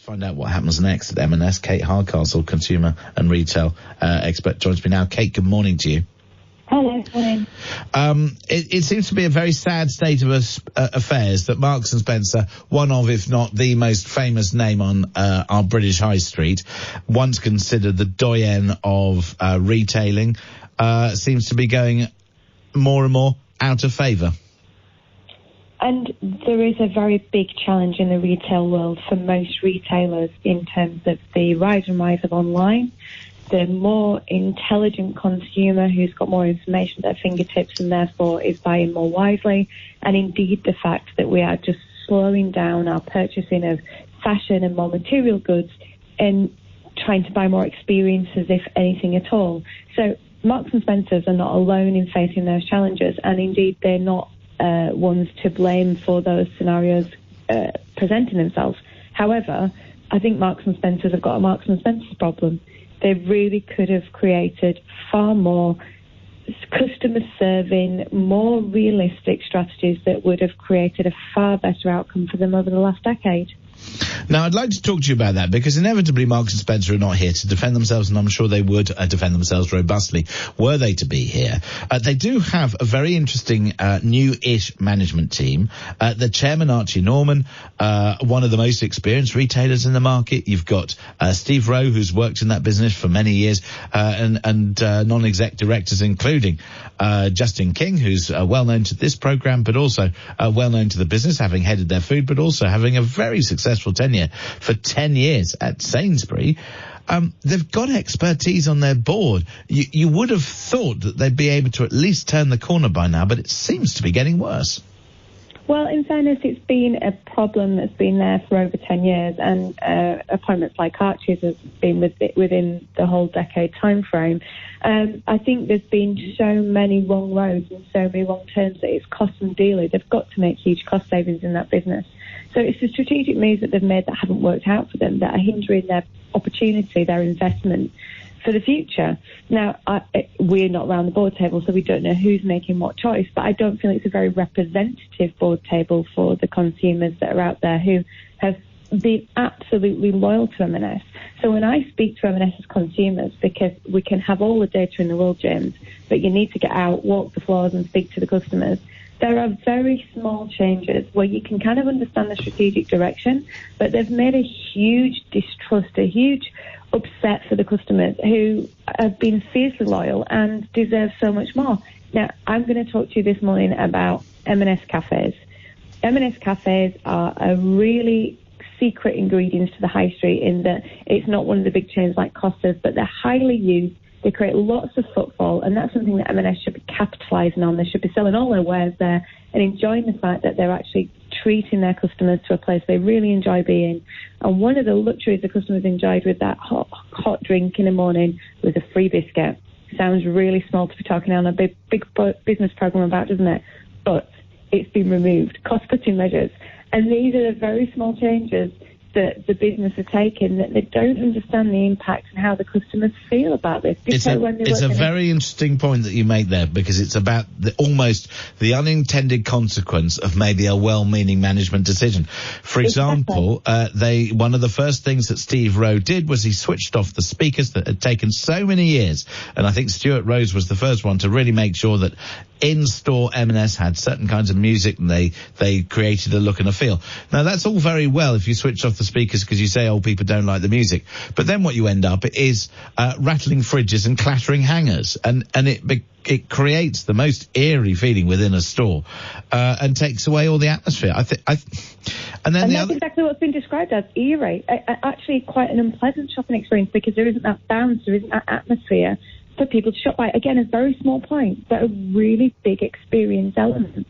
Find out what happens next at M&S. Kate Hardcastle, consumer and retail expert, joins me now. Kate, good morning to you. Hello, morning. It seems to be a very sad state of affairs that Marks and Spencer, one of, if not the most famous name on our British high street, once considered the doyen of retailing, seems to be going more and more out of favour. And there is a very big challenge in the retail world for most retailers in terms of the rise and rise of online, the more intelligent consumer who's got more information at their fingertips and therefore is buying more wisely, and indeed the fact that we are just slowing down our purchasing of fashion and more material goods and trying to buy more experiences, if anything at all. So Marks and Spencers are not alone in facing those challenges, and indeed they're not ones to blame for those scenarios presenting themselves. However, I think Marks and Spencers have got a Marks and Spencers problem. They really could have created far more customer serving, more realistic strategies that would have created a far better outcome for them over the last decade. Now, I'd like to talk to you about that because inevitably Marks and Spencer are not here to defend themselves, and I'm sure they would defend themselves robustly were they to be here. They do have a very interesting new-ish management team. The chairman, Archie Norman, one of the most experienced retailers in the market. You've got Steve Rowe, who's worked in that business for many years, and non-exec directors, including Justin King, who's well known to this programme, but also well known to the business, having headed their food, but also having a very successful tenure for 10 years at Sainsbury. They've got expertise on their board. You would have thought that they'd be able to at least turn the corner by now, but it seems to be getting worse. Well, in fairness, it's been a problem that's been there for over 10 years, and appointments like Archie's has been within the whole decade time frame. I think there's been so many wrong roads and so many wrong turns that it's cost them dearly. They've got to make huge cost savings in that business. So it's the strategic moves that they've made that haven't worked out for them that are hindering their opportunity, their investment for the future. Now, we're not around the board table, so we don't know who's making what choice, but I don't feel it's a very representative board table for the consumers that are out there who have been absolutely loyal to M&S. So when I speak to M&S's consumers, because we can have all the data in the world, James, but you need to get out, walk the floors and speak to the customers, there are very small changes where you can kind of understand the strategic direction, but they've made a huge distrust, a huge upset for the customers who have been fiercely loyal and deserve so much more. Now, I'm going to talk to you this morning about M&S cafes. M&S cafes are a really secret ingredient to the high street in that it's not one of the big chains like Costa's, but they're highly used. They create lots of footfall, and that's something that M&S should be capitalising on. They should be selling all their wares there and enjoying the fact that they're actually treating their customers to a place they really enjoy being. And one of the luxuries the customers enjoyed with that hot drink in the morning was a free biscuit. Sounds really small to be talking on a big business programme about, doesn't it? But it's been removed. Cost-cutting measures. And these are the very small changes that the business are taking, that they don't understand the impact and how the customers feel about this. It's a very interesting point that you make there, because it's about almost the unintended consequence of maybe a well-meaning management decision. For example, one of the first things that Steve Rowe did was he switched off the speakers that had taken so many years, and I think Stuart Rose was the first one to really make sure that in-store M&S had certain kinds of music, and they created a look and a feel. Now, that's all very well if you switch off the speakers because you say old people don't like the music, but then what you end up is rattling fridges and clattering hangers, and it creates the most eerie feeling within a store, and takes away all the atmosphere. And that's exactly what's been described as eerie. Actually, quite an unpleasant shopping experience because there isn't that bounce, there isn't that atmosphere for people to shop by. Again, a very small point, but a really big experience element.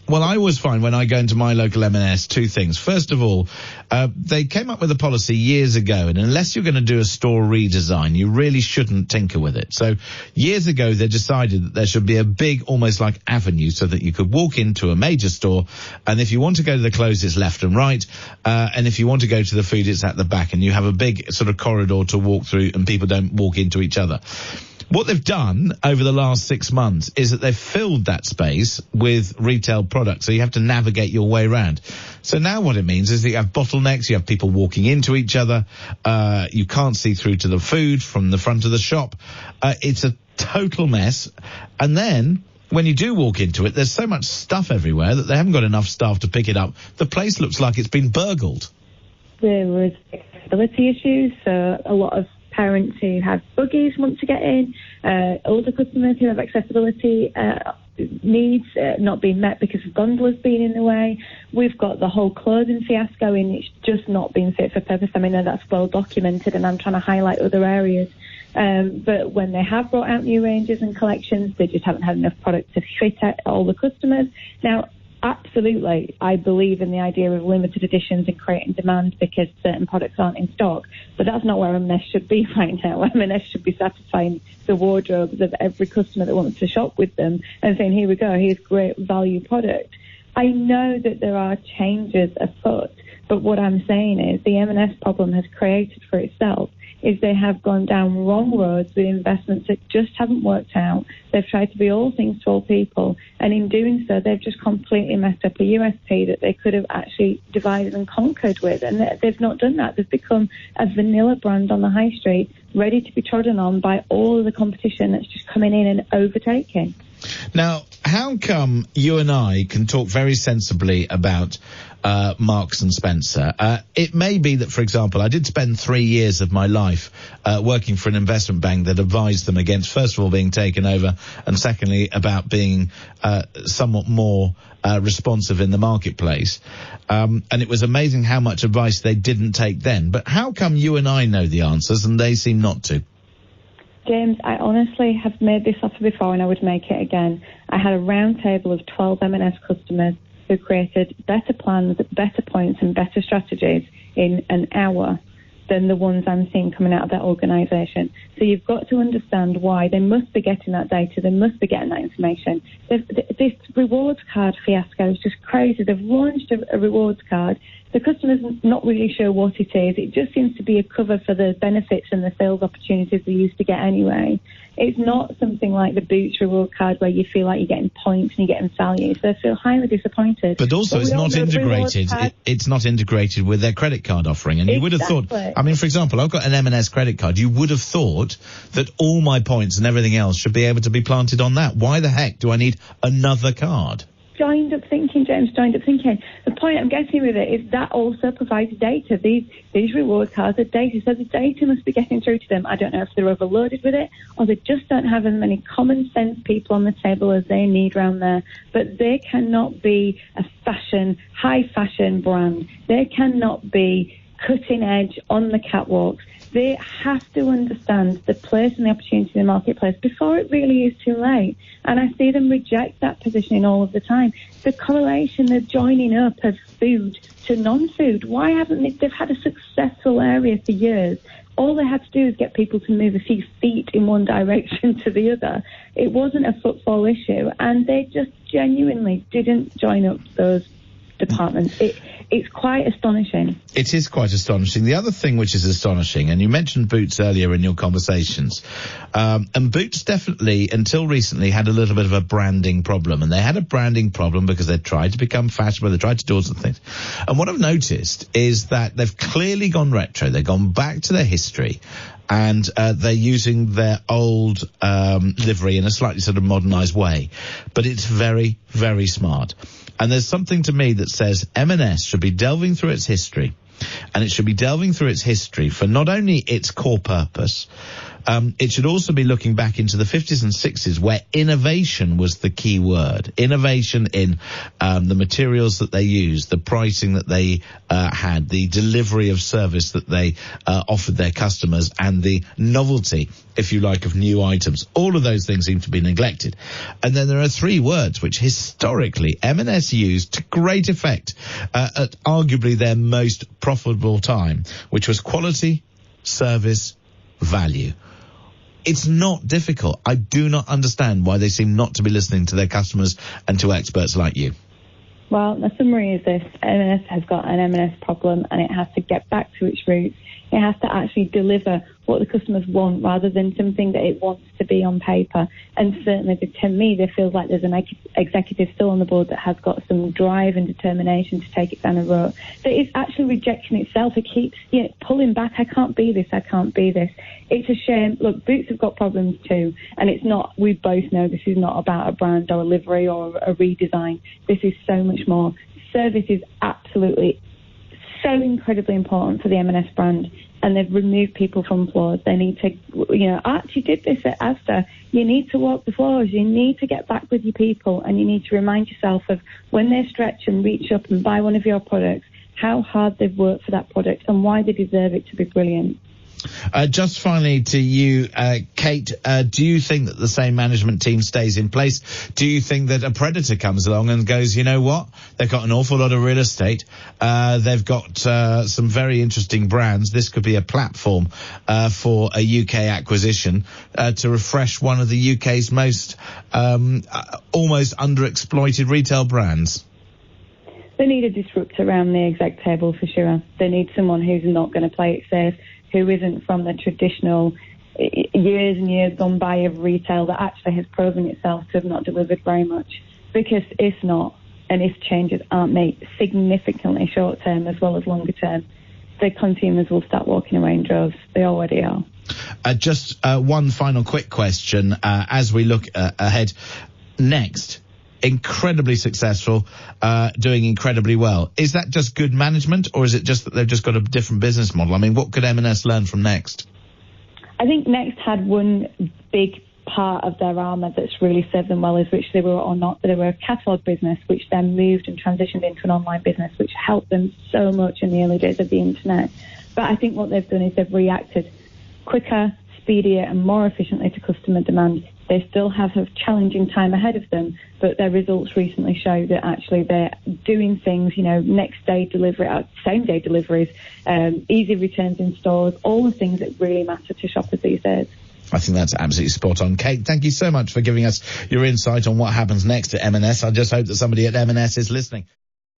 Well, I always find when I go into my local M&S, two things. First of all, they came up with a policy years ago, and unless you're going to do a store redesign, you really shouldn't tinker with it. So years ago, they decided that there should be a big, almost like avenue, so that you could walk into a major store, and if you want to go to the clothes, it's left and right, and if you want to go to the food, it's at the back, and you have a big sort of corridor to walk through, and people don't walk into each other. What they've done over the last 6 months is that they've filled that space with retail products, so you have to navigate your way around. So now what it means is that you have bottlenecks, you have people walking into each other, you can't see through to the food from the front of the shop. It's a total mess. And then when you do walk into it, there's so much stuff everywhere that they haven't got enough staff to pick it up. The place looks like it's been burgled. There was accessibility issues, so a lot of parents who have buggies want to get in, older customers who have accessibility needs not being met because of gondolas being in the way. We've got the whole clothing fiasco in, it's just not being fit for purpose. I mean, I know that's well documented, and I'm trying to highlight other areas. But when they have brought out new ranges and collections, they just haven't had enough product to fit all the customers. Now, absolutely, I believe in the idea of limited editions and creating demand because certain products aren't in stock. But that's not where M&S should be right now. M&S should be satisfying the wardrobes of every customer that wants to shop with them and saying, here we go, here's great value product. I know that there are changes afoot, but what I'm saying is the M&S problem has created for itself is they have gone down wrong roads with investments that just haven't worked out. They've tried to be all things to all people, and in doing so, they've just completely messed up a USP that they could have actually divided and conquered with, and they've not done that. They've become a vanilla brand on the high street, ready to be trodden on by all of the competition that's just coming in and overtaking. Now, how come you and I can talk very sensibly about Marks and Spencer? It may be that, for example, I did spend 3 years of my life working for an investment bank that advised them against, first of all, being taken over, and secondly, about being somewhat more responsive in the marketplace. And it was amazing how much advice they didn't take then. But how come you and I know the answers and they seem not to? James, I honestly have made this offer before and I would make it again. I had a round table of 12 M&S customers who created better plans, better points and better strategies in an hour than the ones I'm seeing coming out of that organisation. So you've got to understand why. They must be getting that data. They must be getting that information. This rewards card fiasco is just crazy. They've launched a rewards card. The customer's not really sure what it is. It just seems to be a cover for the benefits and the sales opportunities they used to get anyway. It's not something like the Boots reward card where you feel like you're getting points and you're getting value. So I feel highly disappointed. But also it's not integrated. It's not integrated with their credit card offering. And you would have thought, I mean, for example, I've got an M&S credit card. You would have thought that all my points and everything else should be able to be planted on that. Why the heck do I need another card? Joined up thinking, James, joined up thinking. The point I'm getting with it is that also provides data. These reward cards are data, so the data must be getting through to them. I don't know if they're overloaded with it or they just don't have as many common sense people on the table as they need around there. But they cannot be a high fashion brand. They cannot be cutting edge on the catwalks. They have to understand the place and the opportunity in the marketplace before it really is too late. And I see them reject that positioning all of the time. The correlation, the joining up of food to non-food. Why haven't they've had a successful area for years? All they had to do is get people to move a few feet in one direction to the other. It wasn't a footfall issue, and they just genuinely didn't join up those departments. It's quite astonishing. It is quite astonishing. The other thing which is astonishing, and you mentioned Boots earlier in your conversations, and Boots definitely, until recently, had a little bit of a branding problem. And they had a branding problem because they tried to become fashionable, they tried to do all sorts of things. And what I've noticed is that they've clearly gone retro. They've gone back to their history. And they're using their old livery in a slightly sort of modernised way. But it's very, very smart. And there's something to me that says M&S should be delving through its history, and it should be delving through its history for not only its core purpose, it should also be looking back into the 50s and 60s where innovation was the key word. Innovation in the materials that they used, the pricing that they had, the delivery of service that they offered their customers, and the novelty, if you like, of new items. All of those things seem to be neglected. And then there are three words which historically M&S used to great effect at arguably their most profitable time, which was quality, service, value. It's not difficult. I do not understand why they seem not to be listening to their customers and to experts like you. Well, the summary is this. M&S has got an M&S problem, and it has to get back to its roots. It It has to actually deliver what the customers want rather than something that it wants to be on paper. And certainly, to me, there feels like there's an executive still on the board that has got some drive and determination to take it down a road that is actually rejecting itself. It keeps pulling back. I can't be this. I can't be this. It's a shame. Look, Boots have got problems too, and it's not. We both know this is not about a brand or a livery or a redesign. This is so much more. Service is absolutely so incredibly important for the M&S brand, and they've removed people from floors. They need to, Archie did this at Asda. You need to walk the floors. You need to get back with your people, and you need to remind yourself of when they stretch and reach up and buy one of your products, how hard they've worked for that product and why they deserve it to be brilliant. Just finally to you, Kate, do you think that the same management team stays in place? Do you think that a predator comes along and goes, you know what, they've got an awful lot of real estate, they've got some very interesting brands, this could be a platform for a UK acquisition to refresh one of the UK's most almost underexploited retail brands? They need a disruptor around the exec table for sure. They need someone who's not going to play it safe, who isn't from the traditional years and years gone by of retail that actually has proven itself to have not delivered very much. Because if not, and if changes aren't made significantly short term as well as longer term, the consumers will start walking away in droves. They already are. Just one final quick question as we look ahead. Next, incredibly successful, doing incredibly well. Is that just good management, or is it just that they've just got a different business model? I mean, what could M&S learn from Next? I think Next had one big part of their armour that's really served them well, is which they were or not. They were a catalogue business, which then moved and transitioned into an online business, which helped them so much in the early days of the internet. But I think what they've done is they've reacted quicker, speedier and more efficiently to customer demand. They still have a challenging time ahead of them, but their results recently show that actually they're doing things, next day delivery, same day deliveries, easy returns in stores, all the things that really matter to shoppers these days. I think that's absolutely spot on. Kate, thank you so much for giving us your insight on what happens next at M&S. I just hope that somebody at M&S is listening.